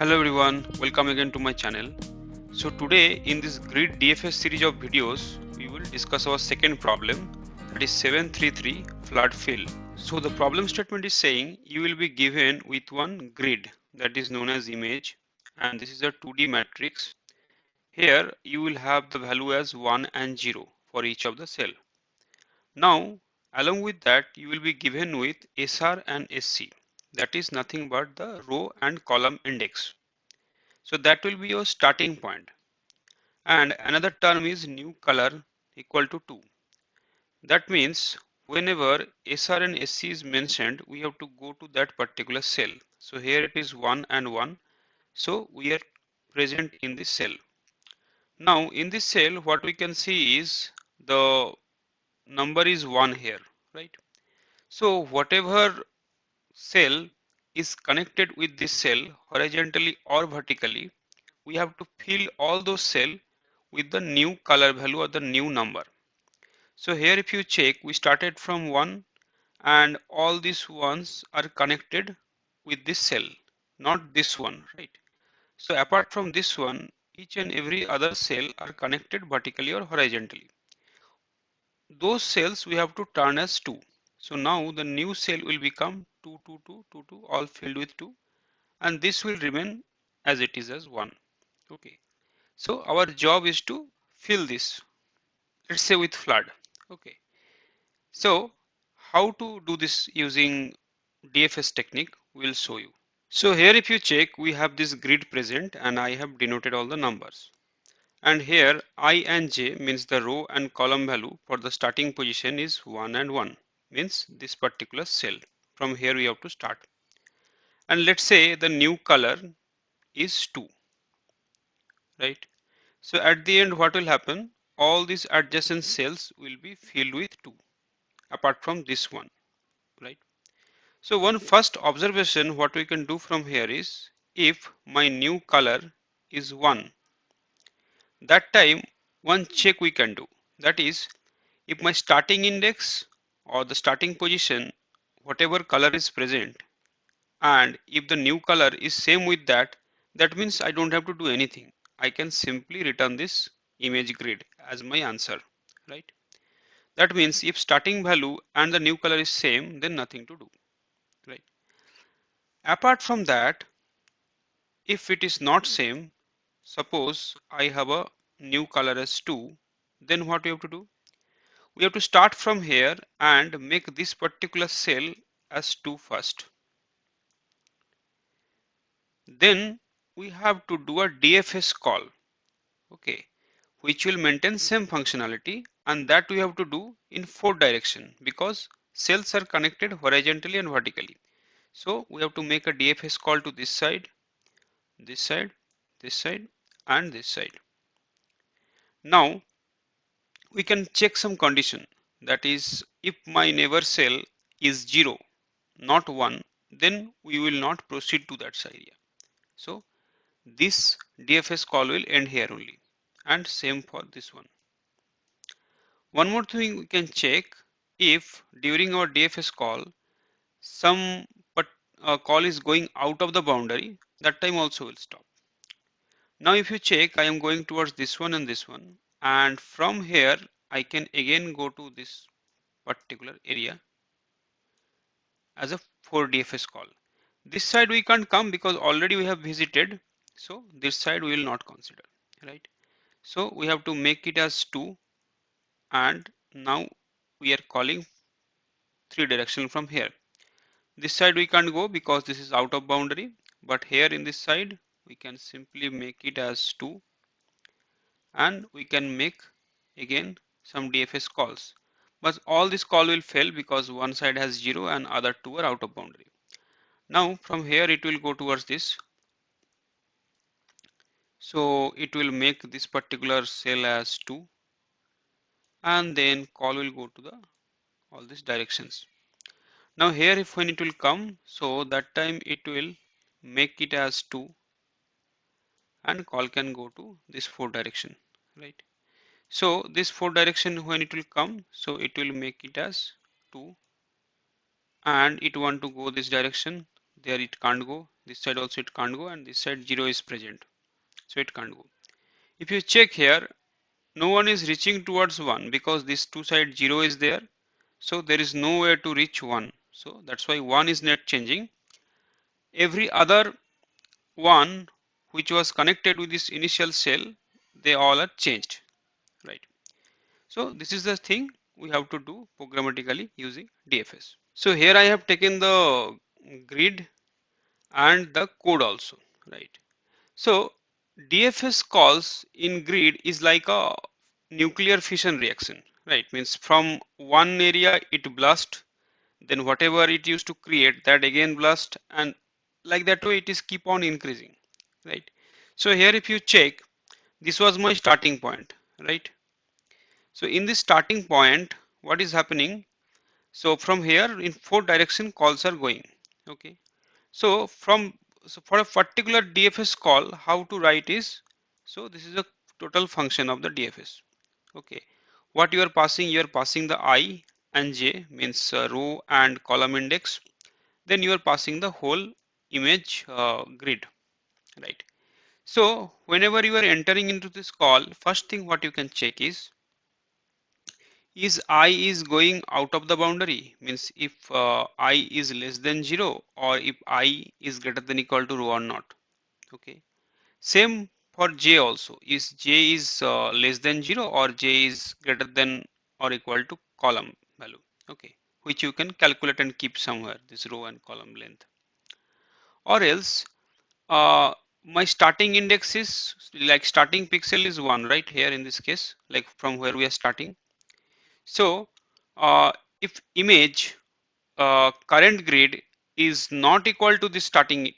Hello everyone, welcome again to my channel. So today in this grid DFS series of videos, we will discuss our second problem, that is 733 flood fill. So the problem statement is saying you will be given with one grid that is known as image, and this is a 2D matrix. Here you will have the value as 1 and 0 for each of the cell. Now along with that you will be given with SR and SC, that is nothing but the row and column index. So that will be your starting point. And another term is new color equal to 2. That means whenever SR and SC is mentioned, we have to go to that particular cell. So here it is 1 and 1. So we are present in this cell. Now in this cell, what we can see is the number is 1 here, right? So whatever cell is connected with this cell horizontally or vertically, we have to fill all those cells with the new color value or the new number. So here if you check, we started from 1 and all these ones are connected with this cell, not this one, right? So apart from this one, each and every other cell are connected vertically or horizontally. Those cells we have to turn as 2. So now the new cell will become 2, 2, 2, 2, 2, all filled with 2, and this will remain as it is as 1. Okay. So our job is to fill this, let's say with flood. Okay. So how to do this using DFS technique, we'll show you. So here if you check, we have this grid present and I have denoted all the numbers. And here I and j means the row and column value for the starting position is 1 and 1, means this particular cell. From here we have to start. And let's say the new color is 2, right? So at the end what will happen? All these adjacent cells will be filled with 2 apart from this one, right? So one first observation what we can do from here is, if my new color is 1, that time one check we can do. That is, if my starting index or the starting position, whatever color is present, and if the new color is same with that, that means I don't have to do anything. I can simply return this image grid as my answer, right? That means if starting value and the new color is same, then nothing to do, right? Apart from that, if it is not same, suppose I have a new color as 2, then what we have to do? We have to start from here and make this particular cell as 2 first. Then we have to do a DFS call, okay, which will maintain same functionality, and that we have to do in 4 direction because cells are connected horizontally and vertically. So we have to make a DFS call to this side, this side, this side, and this side. Now we can check some condition, that is, if my neighbor cell is 0 not 1, then we will not proceed to that area. So this DFS call will end here only, and same for this one. One more thing we can check, if during our DFS call some call is going out of the boundary, that time also will stop. Now if you check, I am going towards this one and this one, and from here I can again go to this particular area as a 4 DFS call. This side we can't come because already we have visited, so this side we will not consider, right? So we have to make it as 2, and now we are calling 3 direction from here. This side we can't go because this is out of boundary, but here in this side we can simply make it as 2, and we can make again some DFS calls. But all this call will fail because one side has 0 and other 2 are out of boundary. Now from here it will go towards this. So it will make this particular cell as 2, and then call will go to the all these directions. Now here if when it will come, so that time it will make it as 2, and call can go to this 4 direction, right? So this 4 direction when it will come, so it will make it as 2, and it want to go this direction, there it can't go, this side also it can't go, and this side 0 is present, so it can't go. If you check here, no one is reaching towards 1 because this two side 0 is there, so there is no way to reach 1, so that's why 1 is not changing. Every other one which was connected with this initial cell, they all are changed, right? So this is the thing we have to do programmatically using DFS. So here I have taken the grid and the code also, right? So DFS calls in grid is like a nuclear fission reaction, right? Means from one area it blast, then whatever it used to create that again blast, and like that way it is keep on increasing, right? So here if you check, this was my starting point, right? So in this starting point, what is happening? So from here in four direction calls are going, okay? So for a particular DFS call, how to write is, so this is a total function of the DFS. Okay, what you are passing the I and J, means row and column index. Then you are passing the whole image grid, right? So whenever you are entering into this call, first thing what you can check is I is going out of the boundary, means if I is less than 0 or if I is greater than equal to row or not. Okay, same for J also, is J is less than 0 or J is greater than or equal to column value, okay, which you can calculate and keep somewhere this row and column length. Or else uh, my starting index is like starting pixel is 1, right? Here in this case, like from where we are starting. So uh, if image current grid is not equal to the starting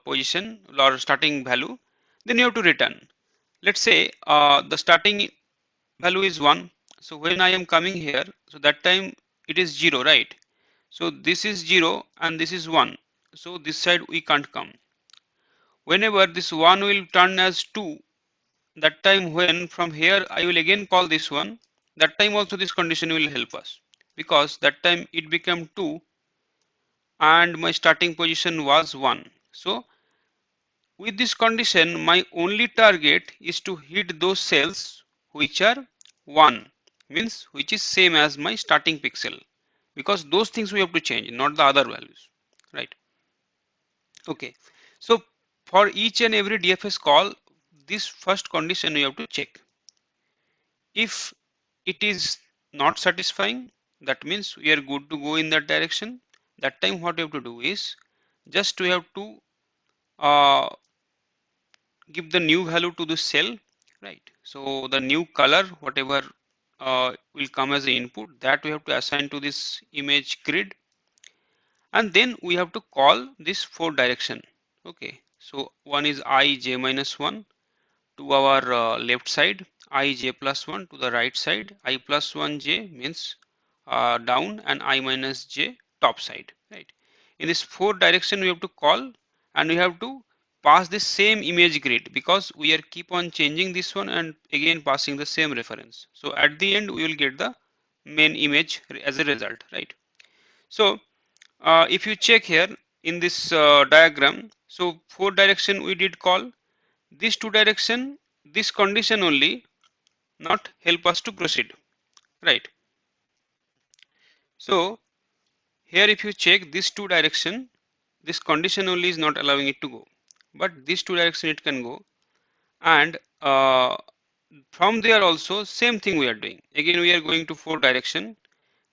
position or starting value, then you have to return. Let's say the starting value is 1. So when I am coming here, so that time it is 0, right? So this is 0 and this is 1. So this side we can't come. Whenever this 1 will turn as 2, that time when from here I will again call this one, that time also this condition will help us, because that time it became 2 and my starting position was 1. So with this condition, my only target is to hit those cells which are 1, means which is same as my starting pixel, because those things we have to change, not the other values, right? Okay, so for each and every DFS call, this first condition you have to check. If it is not satisfying, that means we are good to go in that direction. That time what you have to do is just we have to uh, give the new value to the cell, right? So the new color whatever will come as the input, that we have to assign to this image grid, and then we have to call this four direction. Okay, so one is I j minus 1 to our left side, I j plus 1 to the right side, I plus 1 j means down, and I minus j top side, right? In this four direction we have to call, and we have to pass the same image grid, because we are keep on changing this one and again passing the same reference. So at the end we will get the main image as a result, right? So if you check here in this diagram, so four direction we did call, this two direction, this condition only not help us to proceed, right? So here if you check this two direction, this condition only is not allowing it to go, but this two direction it can go. And from there also same thing we are doing, again we are going to four direction.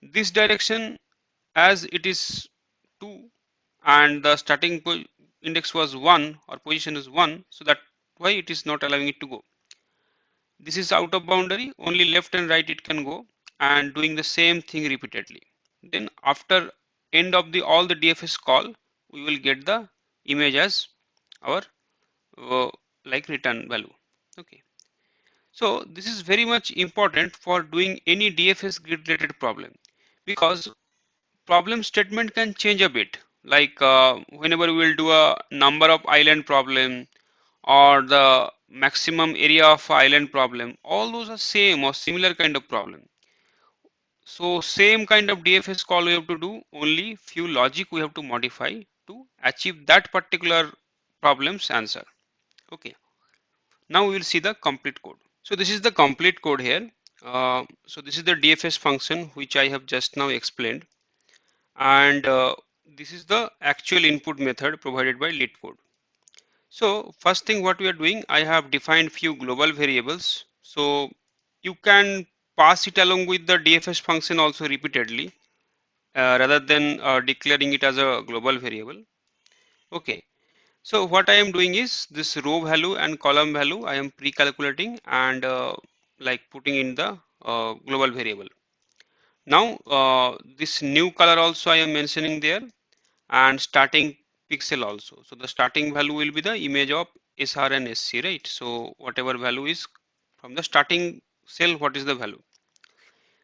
This direction, as it is 2 and the starting index was 1 or position is 1, so that why it is not allowing it to go. This is out of boundary, only left and right it can go, and doing the same thing repeatedly. Then after end of the all the DFS call, we will get the image as our uh, like return value. Okay, so this is very much important for doing any DFS grid related problem, because problem statement can change a bit, like whenever we will do a number of island problem or the maximum area of island problem, all those are same or similar kind of problem. So same kind of DFS call we have to do, only few logic we have to modify to achieve that particular problem's answer. Okay, now we will see the complete code. So this is the complete code here. So this is the DFS function which I have just now explained, and this is the actual input method provided by LeetCode. So first thing what we are doing, I have defined few global variables. So you can pass it along with the DFS function also repeatedly rather than declaring it as a global variable. Okay. So what I am doing is this row value and column value I am pre-calculating and like putting in the global variable. Now this new color also I am mentioning there, and starting pixel also. So the starting value will be the image of SR and SC, right? So whatever value is from the starting cell, what is the value?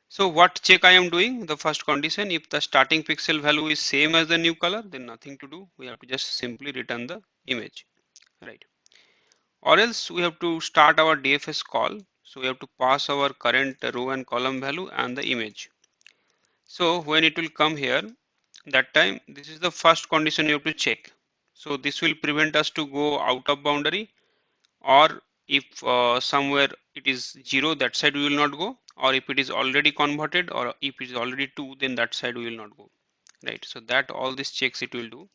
So what check I am doing? The first condition, if the starting pixel value is same as the new color, then nothing to do. We have to just simply return the image, right? Or else we have to start our DFS call. So we have to pass our current row and column value and the image. So when it will come here, that time this is the first condition you have to check. So this will prevent us to go out of boundary, or if somewhere it is 0, that side we will not go, or if it is already converted, or if it is already 2, then that side we will not go, right? So that all these checks it will do.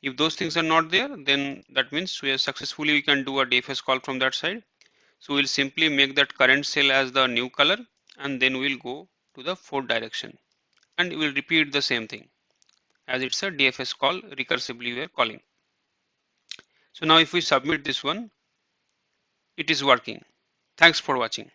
If those things are not there, then that means we are successfully we can do a DFS call from that side. So we'll simply make that current cell as the new color, and then we'll go to the fourth direction, and we will repeat the same thing as it's a DFS call recursively we are calling. So now if we submit this one, it is working. Thanks for watching.